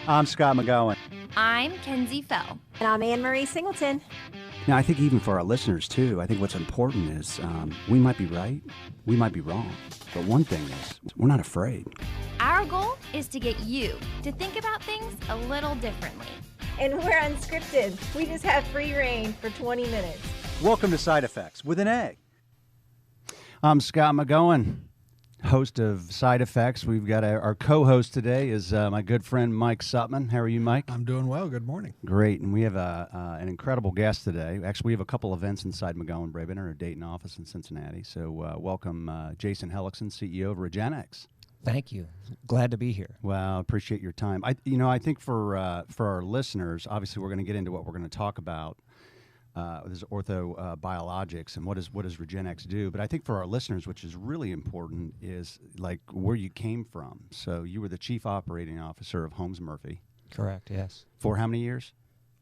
I'm Scott McGohan. I'm Kenzie Fell. And I'm Anne-Marie Singleton. Now, I think even for our listeners, too, I think what's important is we might be right, we might be wrong. But one thing is, we're not afraid. Our goal is to get you to think about things a little differently. And we're unscripted. We just have free reign for 20 minutes. Welcome to Side Effects with an A. I'm Scott McGohan, host of Side Effects. We've got our co-host today is my good friend Mike Suttman. How are you, Mike? I'm doing well. Good morning. Great. And we have an incredible guest today. Actually, we have a couple events inside McGohan Brabant, our Dayton office in Cincinnati. So welcome Jason Hellickson, CEO of Regenexx. Thank you. Glad to be here. Well, appreciate your time. I think for our listeners, obviously we're going to get into what we're going to talk about. This is orthobiologics and what does Regenexx do? But I think for our listeners, which is really important, is like where you came from. So you were the chief operating officer of Holmes Murphy. Correct, yes. For how many years?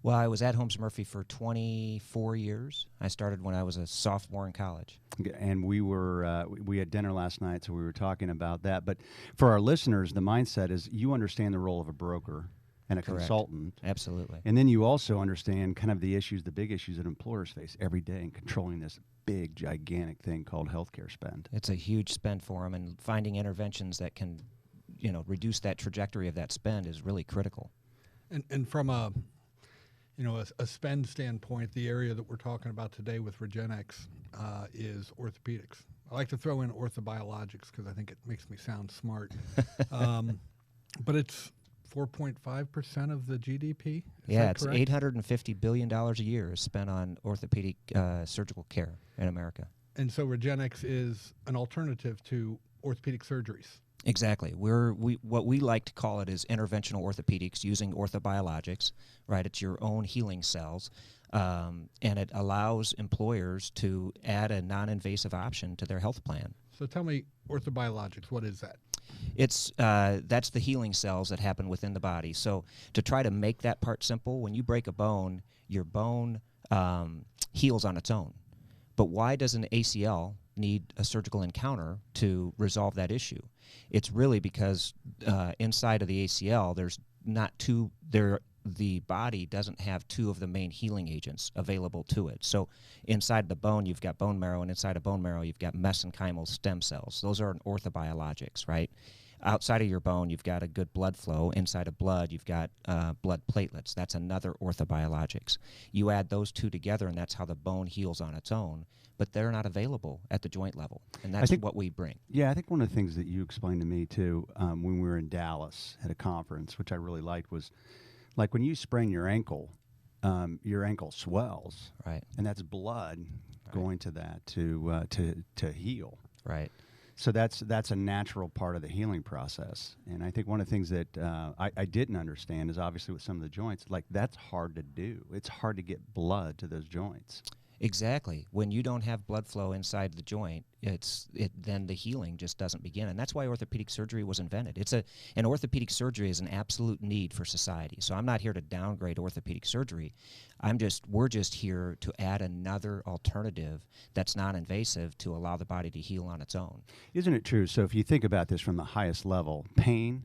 Well, I was at Holmes Murphy for 24 years. I started when I was a sophomore in college. And we had dinner last night, so we were talking about that. But for our listeners, the mindset is you understand the role of a broker and a Correct. Consultant. Absolutely. And then you also understand kind of the big issues that employers face every day in controlling this big, gigantic thing called healthcare spend. It's a huge spend for them, and finding interventions that can, reduce that trajectory of that spend is really critical. And from a spend standpoint, the area that we're talking about today with Regenexx is orthopedics. I like to throw in orthobiologics because I think it makes me sound smart. But it's 4.5% of the GDP. Is yeah, that it's correct? $850 billion a year is spent on orthopedic surgical care in America. And so Regenexx is an alternative to orthopedic surgeries. Exactly. What we like to call it is interventional orthopedics using orthobiologics, right? It's your own healing cells, and it allows employers to add a non-invasive option to their health plan. So tell me, orthobiologics, what is that? It's that's the healing cells that happen within the body. So to try to make that part simple, when you break a bone, your bone heals on its own. But why does an ACL need a surgical encounter to resolve that issue? It's really because inside of the ACL, the body doesn't have two of the main healing agents available to it. So inside the bone, you've got bone marrow, and inside of bone marrow, you've got mesenchymal stem cells. Those are orthobiologics, right? Outside of your bone, you've got a good blood flow. Inside of blood, you've got blood platelets. That's another orthobiologics. You add those two together, and that's how the bone heals on its own. But they're not available at the joint level, and that's what we bring. Yeah, I think one of the things that you explained to me, too, when we were in Dallas at a conference, which I really liked, was like when you sprain your ankle swells, Right. And that's blood going to that to heal. Right. So that's a natural part of the healing process. And I think one of the things that I didn't understand is obviously with some of the joints, like that's hard to do. It's hard to get blood to those joints. Exactly. When you don't have blood flow inside the joint, then the healing just doesn't begin, and that's why orthopedic surgery was invented. An orthopedic surgery is an absolute need for society. So I'm not here to downgrade orthopedic surgery. We're just here to add another alternative that's non-invasive to allow the body to heal on its own. Isn't it true? So if you think about this from the highest level, pain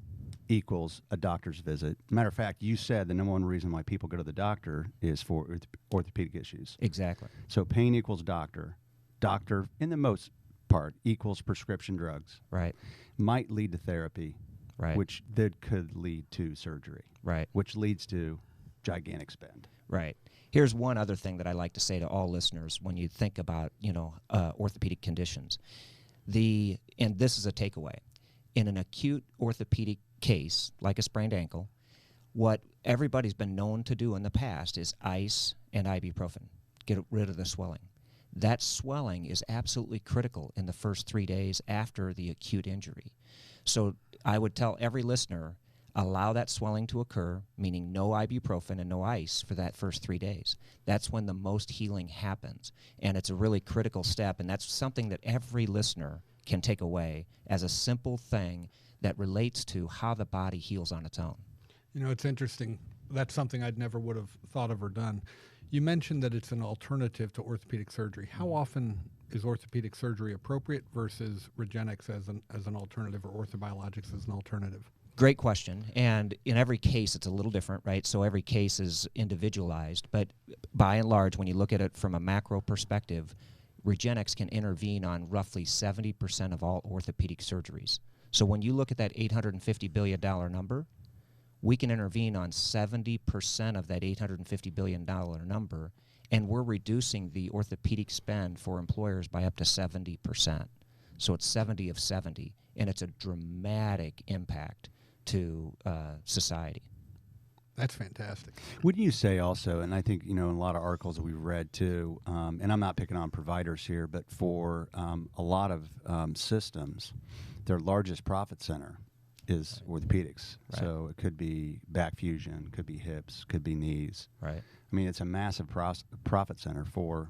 equals a doctor's visit. Matter of fact, you said the number one reason why people go to the doctor is for orthopedic issues. Exactly. So pain equals doctor. Doctor, in the most part, equals prescription drugs. Right. Might lead to therapy. Right. Which that could lead to surgery. Right. Which leads to gigantic spend. Right. Here's one other thing that I like to say to all listeners when you think about, orthopedic conditions. And this is a takeaway. In an acute orthopedic case, like a sprained ankle, what everybody's been known to do in the past is ice and ibuprofen, get rid of the swelling. That swelling is absolutely critical in the first 3 days after the acute injury. So I would tell every listener, allow that swelling to occur, meaning no ibuprofen and no ice for that first 3 days. That's when the most healing happens, and it's a really critical step, and that's something that every listener can take away as a simple thing that relates to how the body heals on its own. It's interesting. That's something I'd never would have thought of or done. You mentioned that it's an alternative to orthopedic surgery. How often is orthopedic surgery appropriate versus Regenexx as an alternative, or orthobiologics as an alternative? Great question. And in every case, it's a little different, right? So every case is individualized. But by and large, when you look at it from a macro perspective, Regenexx can intervene on roughly 70% of all orthopedic surgeries. So when you look at that $850 billion number, we can intervene on 70% of that $850 billion number, and we're reducing the orthopedic spend for employers by up to 70%. So it's 70 of 70, and it's a dramatic impact to society. That's fantastic. Wouldn't you say also, and I think, in a lot of articles that we've read too, and I'm not picking on providers here, but for a lot of systems, their largest profit center is orthopedics. Right. So it could be back fusion, could be hips, could be knees. Right. I mean, it's a massive profit center for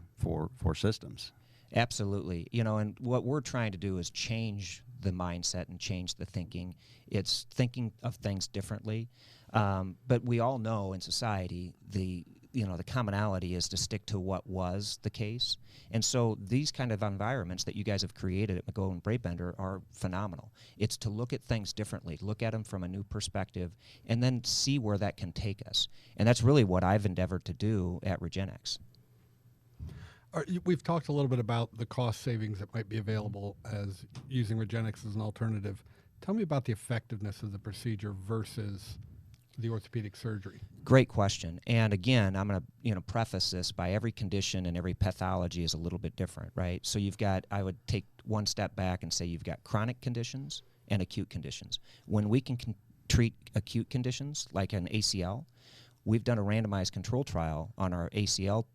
systems. Absolutely. And what we're trying to do is change the mindset and change the thinking. It's thinking of things differently. But we all know in society the commonality is to stick to what was the case. And so these kind of environments that you guys have created at McGohan Brabender are phenomenal. It's to look at things differently, look at them from a new perspective, and then see where that can take us. And that's really what I've endeavored to do at Regenexx. We've talked a little bit about the cost savings that might be available as using Regenexx as an alternative. Tell me about the effectiveness of the procedure versus the orthopedic surgery. Great question. And again, I'm going to preface this by every condition and every pathology is a little bit different, right? So I would take one step back and say you've got chronic conditions and acute conditions. When we can treat acute conditions like an ACL, we've done a randomized control trial on our ACL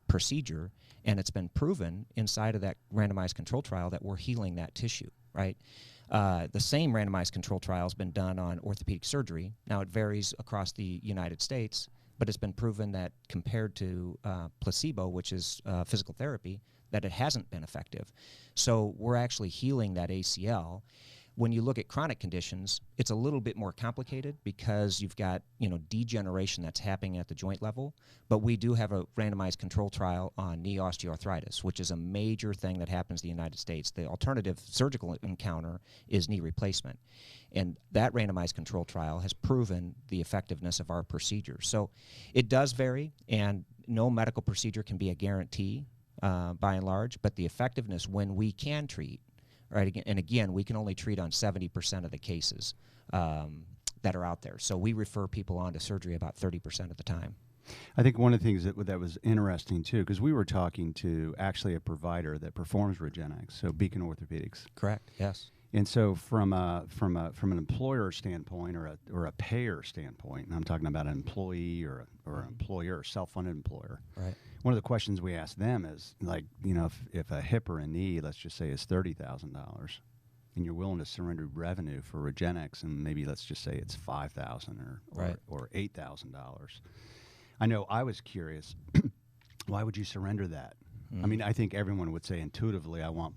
procedure, and it's been proven inside of that randomized control trial that we're healing that tissue, right? The same randomized control trial has been done on orthopedic surgery. Now, it varies across the United States, but it's been proven that compared to placebo, which is physical therapy, that it hasn't been effective. So we're actually healing that ACL. When you look at chronic conditions, it's a little bit more complicated because you've got, degeneration that's happening at the joint level. But we do have a randomized control trial on knee osteoarthritis, which is a major thing that happens in the United States. The alternative surgical encounter is knee replacement. And that randomized control trial has proven the effectiveness of our procedure. So it does vary, and no medical procedure can be a guarantee by and large, but the effectiveness when we can treat, right, and again, we can only treat on 70% of the cases that are out there. So we refer people on to surgery about 30% of the time. I think one of the things that was interesting too, because we were talking to actually a provider that performs Regenexx, so Beacon Orthopedics. Correct. Yes. And so from an employer standpoint or a payer standpoint, and I'm talking about an employee or an employer, self-funded employer. Right. One of the questions we ask them is, like, if a hip or a knee, let's just say, is $30,000, and you're willing to surrender revenue for Regenexx, and maybe let's just say it's $5,000 or $8,000. I know I was curious, why would you surrender that? I mean, I think everyone would say intuitively, I want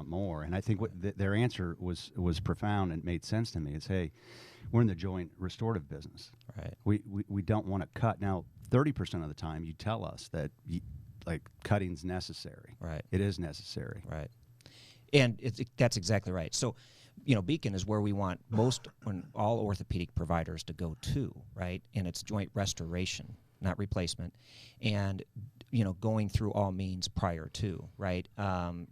more. And I think what their answer was profound and made sense to me. Is, hey, we're in the joint restorative business. Right. We don't want to cut. Now, 30% of the time, you tell us that cutting's necessary. Right. It is necessary. Right. And that's exactly right. So, Beacon is where we want all orthopedic providers to go to, right? And it's joint restoration, not replacement, and going through all means prior to, right?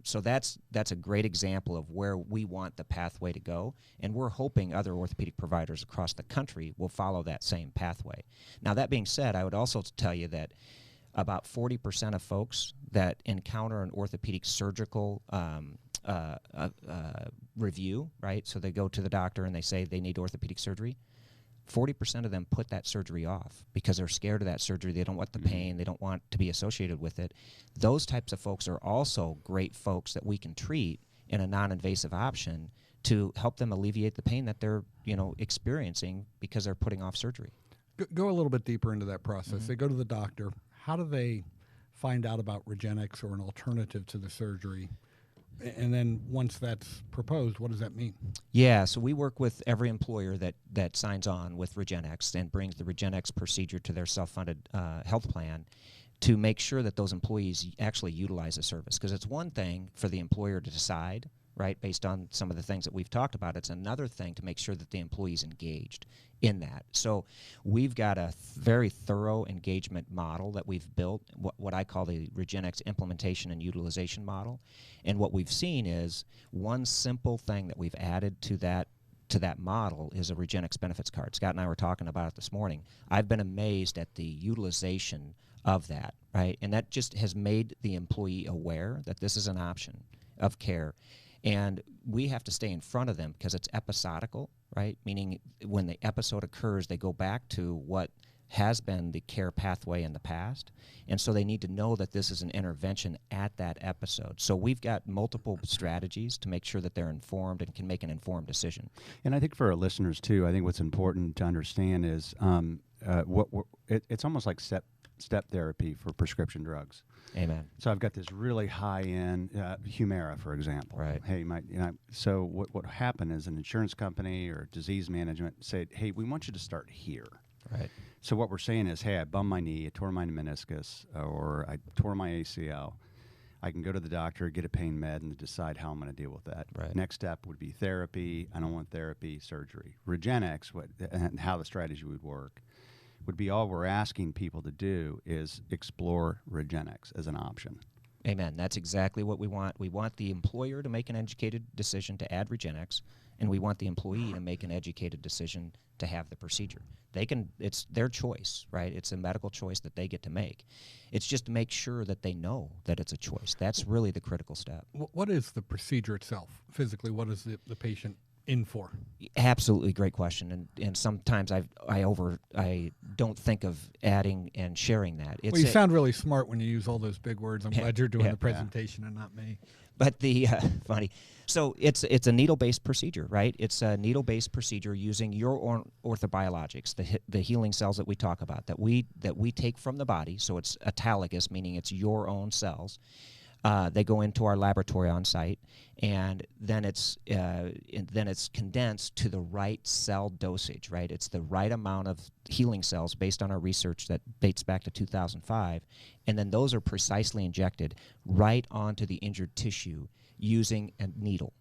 So that's a great example of where we want the pathway to go, and we're hoping other orthopedic providers across the country will follow that same pathway. Now, that being said, I would also tell you that about 40% of folks that encounter an orthopedic surgical review, right? So they go to the doctor and they say they need orthopedic surgery. 40% of them put that surgery off because they're scared of that surgery. They don't want the pain. They don't want to be associated with it. Those types of folks are also great folks that we can treat in a non-invasive option to help them alleviate the pain that they're, experiencing because they're putting off surgery. Go a little bit deeper into that process. They go to the doctor. How do they find out about Regenexx or an alternative to the surgery? And then once that's proposed, what does that mean? Yeah, so we work with every employer that signs on with Regenexx and brings the Regenexx procedure to their self-funded health plan to make sure that those employees actually utilize the service. Because it's one thing for the employer to decide, right, based on some of the things that we've talked about. It's another thing to make sure that the employee's engaged in that. So we've got a very thorough engagement model that we've built, what I call the Regenexx implementation and utilization model. And what we've seen is one simple thing that we've added to that model is a Regenexx benefits card. Scott and I were talking about it this morning. I've been amazed at the utilization of that, right? And that just has made the employee aware that this is an option of care. And we have to stay in front of them because it's episodical, right? Meaning when the episode occurs, they go back to what has been the care pathway in the past. And so they need to know that this is an intervention at that episode. So we've got multiple strategies to make sure that they're informed and can make an informed decision. And I think for our listeners, too, I think what's important to understand is it's almost like step therapy for prescription drugs. Amen. So I've got this really high-end Humira, for example. Right. Hey, so what happened is an insurance company or disease management said, hey, we want you to start here. Right. So what we're saying is, hey, I bumped my knee, I tore my meniscus, or I tore my ACL. I can go to the doctor, get a pain med, and decide how I'm going to deal with that. Right. Next step would be therapy. I don't want therapy, surgery. Regenexx, and how the strategy would work, would be all we're asking people to do is explore Regenexx as an option. Amen. That's exactly what we want. We want the employer to make an educated decision to add Regenexx, and we want the employee to make an educated decision to have the procedure. It's their choice, right? It's a medical choice that they get to make. It's just to make sure that they know that it's a choice. That's really the critical step. What is the procedure itself? Physically, what is the patient in for? Absolutely great question, and sometimes I don't think of adding and sharing that. Well, you sound really smart when you use all those big words. I'm glad you're doing the presentation and not me. But the funny, so it's a needle-based procedure, right? It's a needle-based procedure using your orthobiologics, the healing cells that we talk about, that we take from the body. So it's autologous, meaning it's your own cells. They go into our laboratory on site, and then it's condensed to the right cell dosage, right? It's the right amount of healing cells based on our research that dates back to 2005, and then those are precisely injected right onto the injured tissue using a needle,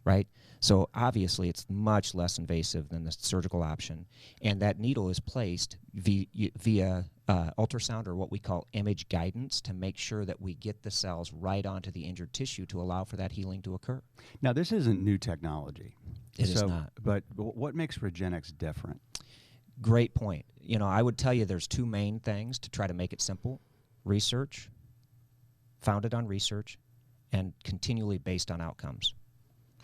right? So obviously it's much less invasive than the surgical option, and that needle is placed via ultrasound, or what we call image guidance, to make sure that we get the cells right onto the injured tissue to allow for that healing to occur. Now, this isn't new technology. It is not. But what makes Regenexx different? Great point. I would tell you there's two main things to try to make it simple. Research, founded on research, and continually based on outcomes.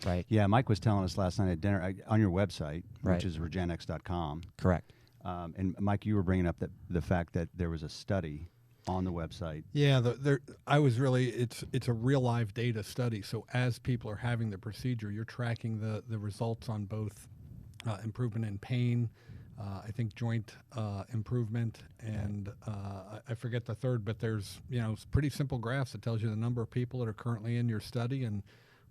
Right. Yeah, Mike was telling us last night at dinner on your website, right, which is regenexx.com. Correct. And Mike, you were bringing up the fact that there was a study on the website. Yeah, it's a real live data study. So as people are having the procedure, you're tracking the results on both improvement in pain, I think joint improvement, and I forget the third, but there's pretty simple graphs that tells you the number of people that are currently in your study and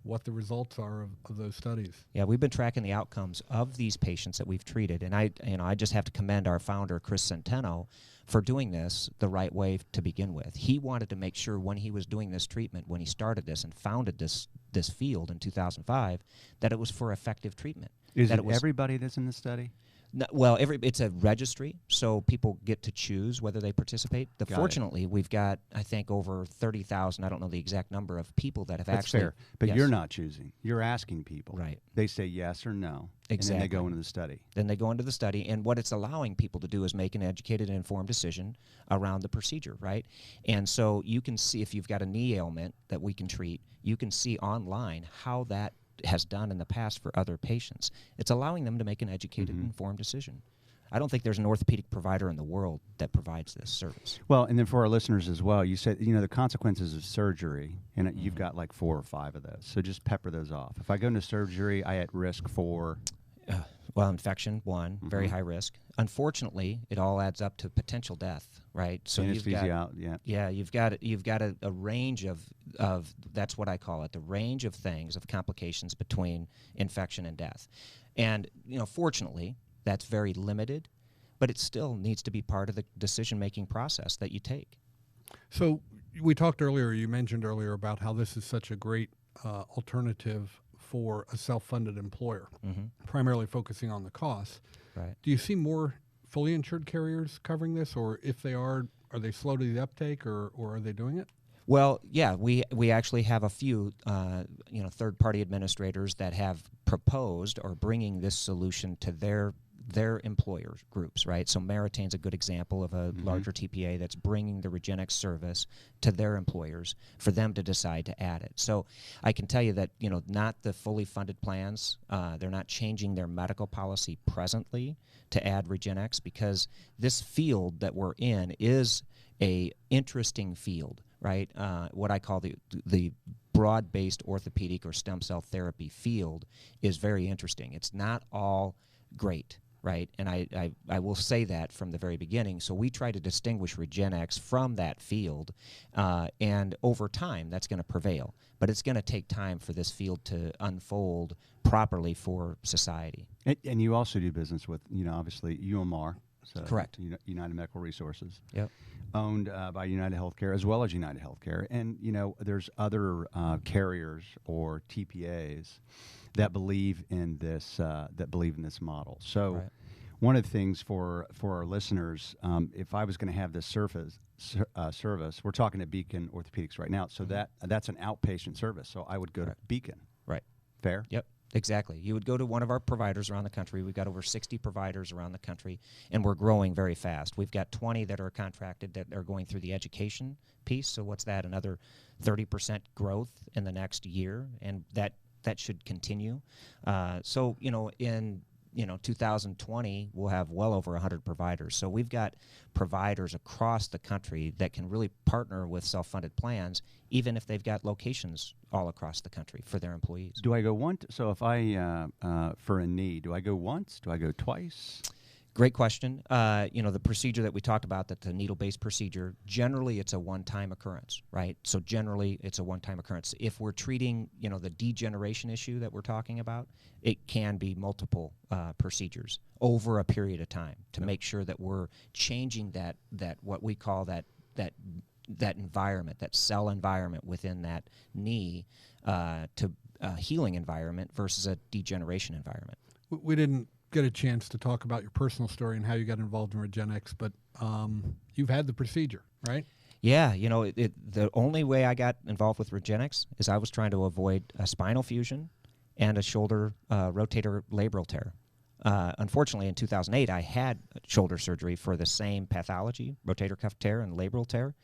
what the results are of those studies. Yeah, we've been tracking the outcomes of these patients that we've treated, and I just have to commend our founder, Chris Centeno, for doing this the right way to begin with. He wanted to make sure when he was doing this treatment, when he started this and founded this field in 2005, that it was for effective treatment. Is it everybody that's in the study? No, well, it's a registry, so people get to choose whether they participate. Fortunately, we've got, I think, over 30,000, I don't know the exact number of people that have That's actually... fair, but yes. You're not choosing. You're asking people. Right. They say yes or no, Exactly. And then they go into the study. Then they go into the study, and what it's allowing people to do is make an educated and informed decision around the procedure, right? And so you can see, if you've got a knee ailment that we can treat, you can see online how that has done in the past for other patients. It's allowing them to make an educated, informed decision. I don't think there's an orthopedic provider in the world that provides this service. Well, and then for our listeners as well, you said, the consequences of surgery, and you've got like 4 or 5 of those. So just pepper those off. If I go into surgery, I at risk for... infection, one, very high risk. Unfortunately, it all adds up to potential death, right? So anesthesia out, yeah. You've got a range of that's what I call it, the range of things, of complications between infection and death. And, fortunately, that's very limited, but it still needs to be part of the decision-making process that you take. So we talked earlier, you mentioned earlier about how this is such a great alternative for a self-funded employer, primarily focusing on the costs. Right. Do you see more fully insured carriers covering this, or if they are they slow to the uptake, or are they doing it? Well, yeah, we actually have a few, third-party administrators that have proposed or bringing this solution to their employer groups, right? So Maritain's a good example of a larger TPA that's bringing the Regenexx service to their employers for them to decide to add it. So I can tell you that, not the fully funded plans, they're not changing their medical policy presently to add Regenexx, because this field that we're in is a interesting field, right? What I call the broad-based orthopedic or stem cell therapy field is very interesting. It's not all great, right? And I will say that from the very beginning. So we try to distinguish Regenexx from that field, and over time that's going to prevail. But it's going to take time for this field to unfold properly for society. And you also do business with, obviously UMR. So Correct. United Medical Resources. Yep. Owned by United Healthcare as well as United Healthcare. And, there's other carriers or TPAs that believe in this model. So Right. one of the things for our listeners, if I was going to have this service, we're talking to Beacon Orthopedics right now. So that's an outpatient service. So I would go to Beacon. Right. Fair? Yep. Exactly. You would go to one of our providers around the country. We've got over 60 providers around the country, and we're growing very fast. We've got 20 that are contracted that are going through the education piece. So what's that? Another 30% growth in the next year, and that should continue. So, in 2020, we'll have well over 100 providers. So we've got providers across the country that can really partner with self-funded plans, even if they've got locations all across the country for their employees. Do I go once? So if I, for a knee, do I go once? Do I go twice? Great question. The procedure that we talked about, that the needle-based procedure, generally it's a one-time occurrence, right? So generally it's a one-time occurrence. If we're treating, the degeneration issue that we're talking about, it can be multiple procedures over a period of time to make sure that we're changing that what we call that environment, that cell environment within that knee to a healing environment versus a degeneration environment. We didn't get a chance to talk about your personal story and how you got involved in Regenexx, but you've had the procedure, right? Yeah, the only way I got involved with Regenexx is I was trying to avoid a spinal fusion and a shoulder rotator labral tear. Unfortunately, in 2008, I had shoulder surgery for the same pathology, rotator cuff tear and labral tear.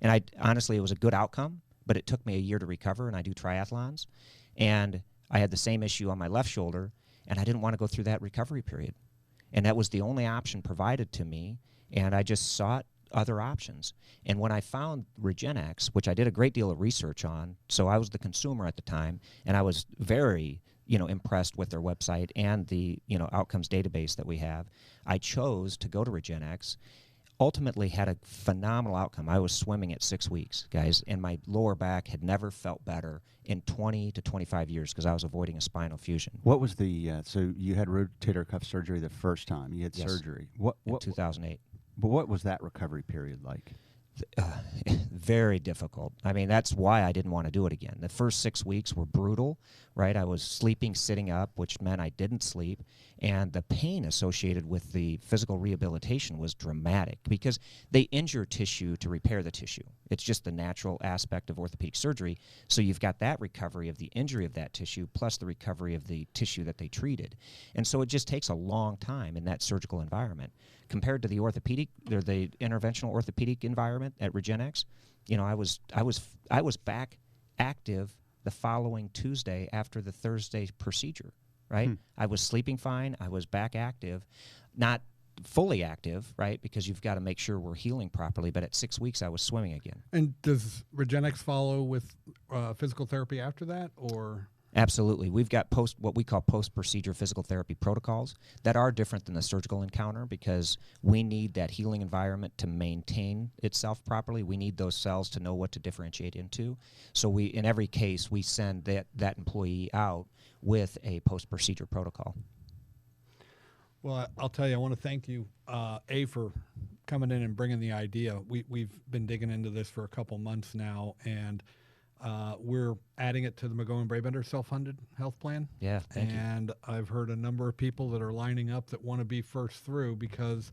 And honestly, it was a good outcome, but it took me a year to recover, and I do triathlons. And I had the same issue on my left shoulder, and I didn't want to go through that recovery period. And that was the only option provided to me, and I just sought other options. And when I found Regenexx, which I did a great deal of research on, so I was the consumer at the time, and I was very impressed with their website and the outcomes database that we have, I chose to go to Regenexx. Ultimately had a phenomenal outcome. I was swimming at 6 weeks, guys, and my lower back had never felt better in 20 to 25 years because I was avoiding a spinal fusion. What was so you had rotator cuff surgery the first time. You had surgery. What in 2008. But what was that recovery period like? Very difficult. I mean, that's why I didn't want to do it again. The first 6 weeks were brutal, right? I was sleeping sitting up, which meant I didn't sleep. And the pain associated with the physical rehabilitation was dramatic because they injure tissue to repair the tissue. It's just the natural aspect of orthopedic surgery. So you've got that recovery of the injury of that tissue plus the recovery of the tissue that they treated. And so it just takes a long time in that surgical environment. Compared to the orthopedic or the interventional orthopedic environment at Regenexx, I was back active the following Tuesday after the Thursday procedure, right? I was sleeping fine. I was back active, not fully active, right? Because you've got to make sure we're healing properly. But at 6 weeks, I was swimming again. And does Regenexx follow with physical therapy after that, or? Absolutely. We've got what we call post-procedure physical therapy protocols that are different than the surgical encounter because we need that healing environment to maintain itself properly. We need those cells to know what to differentiate into. So in every case, we send that employee out with a post-procedure protocol. Well, I'll tell you, I want to thank you, for coming in and bringing the idea. We've been digging into this for a couple months now, and we're adding it to the McGohan Brabender self-funded health plan. Yeah, thank you. And I've heard a number of people that are lining up that want to be first through because,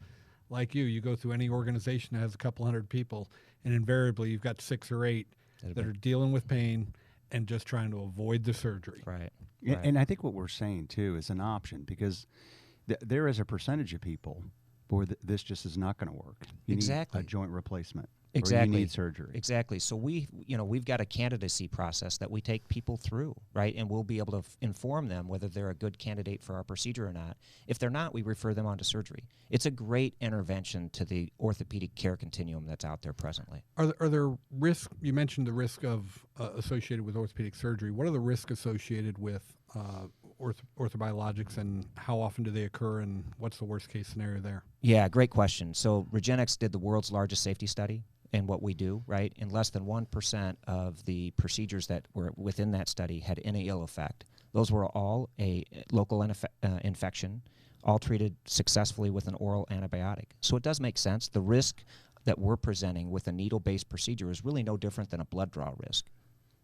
like you go through any organization that has a couple hundred people, and invariably you've got 6 or 8 that are dealing with pain and just trying to avoid the surgery. Right. And I think what we're saying, too, is an option because there is a percentage of people where this just is not going to work. You Exactly. need a joint replacement. Exactly. Or you need surgery. Exactly. So we've got a candidacy process that we take people through, right? And we'll be able to inform them whether they're a good candidate for our procedure or not. If they're not, we refer them on to surgery. It's a great intervention to the orthopedic care continuum that's out there presently. Are there risks? You mentioned the risk of associated with orthopedic surgery. What are the risks associated with orthobiologics, and how often do they occur, and what's the worst case scenario there? Yeah, great question. So Regenexx did the world's largest safety study in what we do, right? And less than 1% of the procedures that were within that study had any ill effect. Those were all a local infection, all treated successfully with an oral antibiotic. So it does make sense. The risk that we're presenting with a needle-based procedure is really no different than a blood draw risk.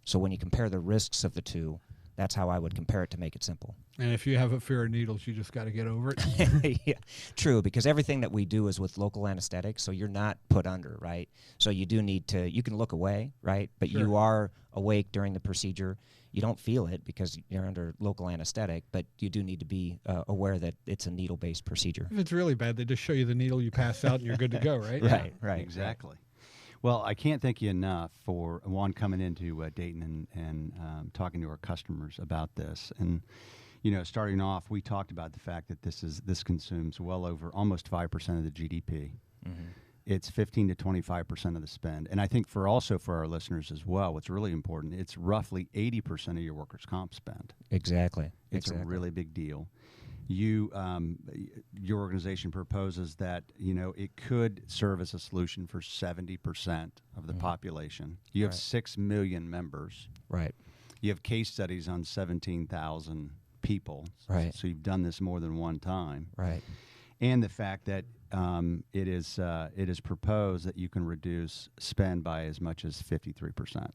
So when you compare the risks of the two, that's how I would compare it to make it simple. And if you have a fear of needles, you just got to get over it. Yeah, true, because everything that we do is with local anesthetic, so you're not put under, right? So you do need to, you can look away, right? But Sure. You are awake during the procedure. You don't feel it because you're under local anesthetic, but you do need to be aware that it's a needle-based procedure. If it's really bad, they just show you the needle, you pass out, and you're good to go, right? Right. Exactly. Well, I can't thank you enough for, Juan, coming into Dayton and talking to our customers about this. And, starting off, we talked about the fact that this consumes well over almost 5% of the GDP. Mm-hmm. It's 15 to 25% of the spend. And I think for our listeners as well, what's really important, it's roughly 80% of your workers' comp spend. Exactly. It's a really big deal. Your organization proposes that it could serve as a solution for 70% of the population. You have 6 million members. Right. You have case studies on 17,000 people. Right. So you've done this more than one time. Right. And the fact that it is proposed that you can reduce spend by as much as 53%.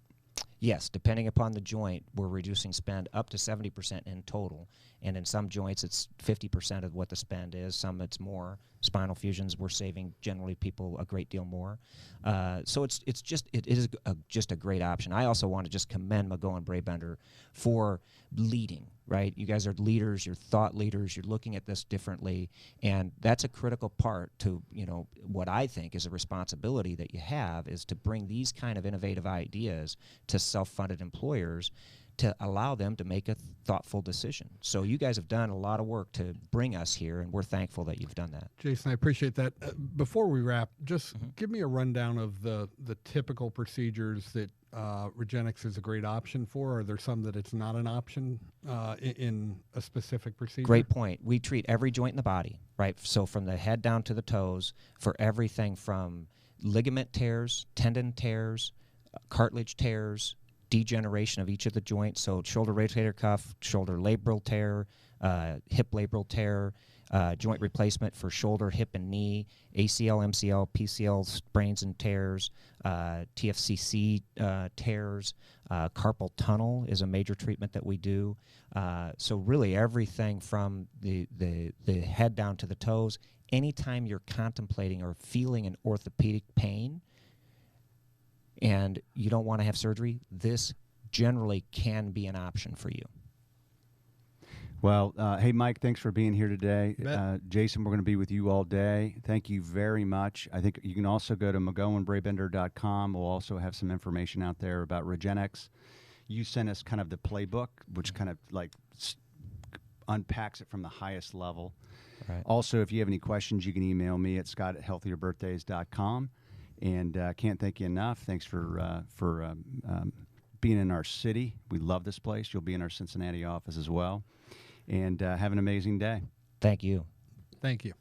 Yes, depending upon the joint, we're reducing spend up to 70% in total. And in some joints, it's 50% of what the spend is. Some it's more. Spinal fusions, we're saving generally people a great deal more. So it is just a great option. I also want to just commend McGohan Brabender for leading, right? You guys are leaders, you're thought leaders, you're looking at this differently, and that's a critical part to, what I think is a responsibility that you have is to bring these kind of innovative ideas to self-funded employers to allow them to make a thoughtful decision. So you guys have done a lot of work to bring us here, and we're thankful that you've done that. Jason, I appreciate that. Before we wrap, just give me a rundown of the typical procedures that Regenexx is a great option for. Are there some that it's not an option in a specific procedure? Great point. We treat every joint in the body, right? So from the head down to the toes for everything from ligament tears, tendon tears, cartilage tears, degeneration of each of the joints, so shoulder rotator cuff, shoulder labral tear, hip labral tear, joint replacement for shoulder, hip, and knee, ACL, MCL, PCL sprains and tears, TFCC tears, carpal tunnel is a major treatment that we do. So really everything from the head down to the toes. Anytime you're contemplating or feeling an orthopedic pain, and you don't want to have surgery, this generally can be an option for you. Well, hey, Mike, thanks for being here today. Bet. Jason, we're going to be with you all day. Thank you very much. I think you can also go to McGohanBrabender.com. We'll also have some information out there about Regenexx. You sent us kind of the playbook, which kind of like unpacks it from the highest level. Right. Also, if you have any questions, you can email me at scott@healthierbirthdays.com. And can't thank you enough. Thanks for being in our city. We love this place. You'll be in our Cincinnati office as well. And have an amazing day. Thank you. Thank you.